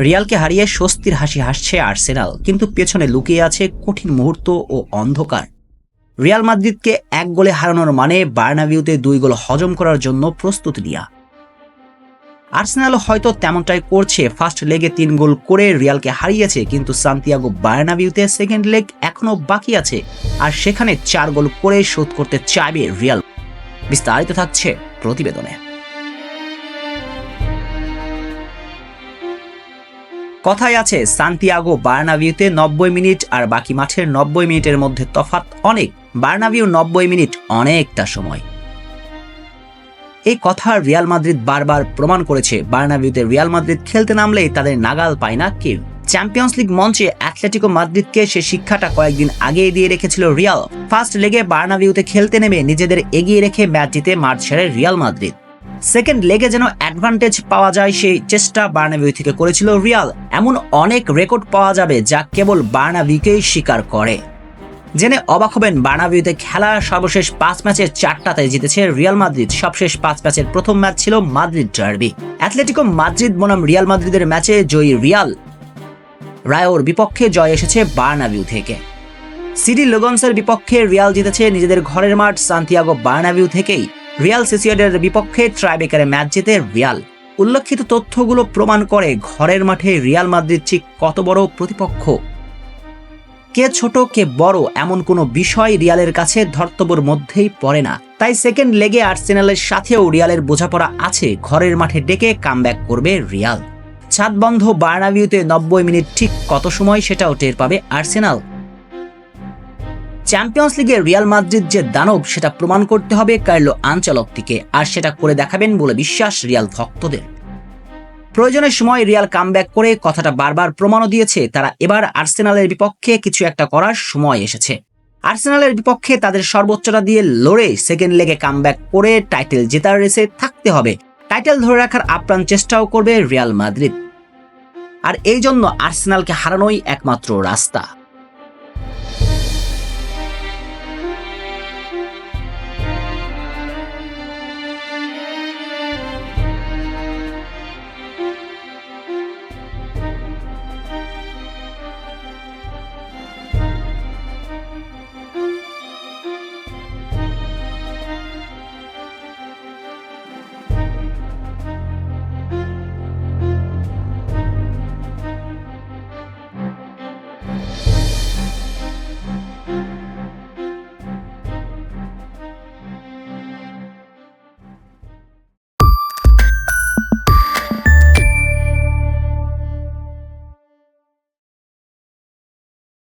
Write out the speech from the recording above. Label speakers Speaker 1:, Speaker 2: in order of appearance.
Speaker 1: রিয়ালকে হারিয়ে স্বস্তির হাসি হাসছে আর্সেনাল, কিন্তু পেছনে লুকিয়ে আছে কঠিন মুহূর্ত ও অন্ধকার। রিয়াল মাদ্রিদকে 1 গোলে হারানোর মানে বার্নাবিউতে 2 গোল হজম করার জন্য প্রস্তুতি নেওয়া। আর্সেনালও হয়তো তেমনটাই করছে। ফার্স্ট লেগে 3 গোল করে রিয়ালকে হারিয়েছে, কিন্তু সান্তিয়াগো বার্নাবিউতে সেকেন্ড লেগ এখনো বাকি আছে, আর সেখানে 4 গোল করে শোধ করতে চাইবে রিয়াল। বিস্তারিত থাকছে প্রতিবেদনে। কথায় আছে সান্তিয়াগো বার্নাবিউতে 90 মিনিট আর বাকি মাঠের 90 মিনিটের মধ্যে তফাৎ অনেক। বার্নাবিউ 90 মিনিট অনেকটা সময়। এই কথা রিয়াল মাদ্রিদ বারবার প্রমাণ করেছে। বার্নাবিউতে রিয়াল মাদ্রিদ খেলতে নামলেই তাদের নাগাল পায় না কেউ। চ্যাম্পিয়ন্স লিগ মঞ্চে অ্যাথলেটিকো মাদ্রিদকে সে শিক্ষাটা কয়েকদিন আগেই দিয়ে রেখেছিল রিয়াল। ফার্স্ট লেগে বার্নাবিউতে খেলতে নেমে নিজেদের এগিয়ে রেখে ম্যাচ জিতে মাঠ ছেড়ে রিয়াল মাদ্রিদ। সেকেন্ড লেগে যেন অ্যাডভান্টেজ পাওয়া যায় সেই চেষ্টা বার্নাবিউ থেকে করেছিল রিয়াল। এমন অনেক রেকর্ড পাওয়া যাবে যা কেবল বার্নাবিউকেই স্বীকার করে। জেনে অবাক হবেন, বার্নাবিউতে খেলা সর্বশেষ 5 ম্যাচের 4টাতে জিতেছে রিয়াল মাদ্রিদ। সবশেষ 5 ম্যাচের প্রথম ম্যাচ ছিল মাদ্রিদ ডার্বি। অ্যাথলেটিকো মাদ্রিদ বনাম রিয়াল মাদ্রিদের ম্যাচে জয়ী রিয়াল। রায়োর বিপক্ষে জয় এসেছে বার্নাবিউ থেকে। সিডি লোগন্সের বিপক্ষে রিয়াল জিতেছে নিজেদের ঘরের মাঠ সান্তিয়াগো বার্নাবিউ থেকেই। রিয়াল সোসিয়েদাদের বিপক্ষে ট্রাইবেকারে ম্যাচ জিতে রিয়াল। উল্লেখিত তথ্যগুলো প্রমাণ করে ঘরের মাঠে রিয়াল মাদ্রিদ ঠিক কত বড় প্রতিপক্ষ। কে ছোট কে বড় এমন কোনো বিষয় রিয়ালের কাছে ধর্তব্যের মধ্যেই পড়ে না। তাই সেকেন্ড লেগে আর্সেনালের সাথেও রিয়ালের বোঝাপড়া আছে। ঘরের মাঠে ডেকে কামব্যাক করবে রিয়াল। ছাদ বন্ধ বার্নাবিউতে 90 মিনিট ঠিক কত সময় সেটাও টের পাবে আর্সেনাল। চ্যাম্পিয়ন্স লিগে রিয়াল মাদ্রিদ যে দানব সেটা প্রমাণ করতে হবে কার্লো আনচেলত্তিকে, আর সেটা করে দেখাবেন বলে বিশ্বাস রিয়াল ভক্তদের। প্রয়োজনের সময় রিয়াল কামব্যাক করে কথাটা বারবার প্রমাণও দিয়েছে। তারা এবার আর্সেনালের বিপক্ষে কিছু একটা করার সময় এসেছে। আর্সেনালের বিপক্ষে তাদের সর্বোচ্চটা দিয়ে লড়ে সেকেন্ড লেগে কামব্যাক করে টাইটেল জেতার রেসে থাকতে হবে। টাইটেল ধরে রাখার আপ্রাণ চেষ্টাও করবে রিয়াল মাদ্রিদ, আর এই জন্য আর্সেনালকে হারানোই একমাত্র রাস্তা।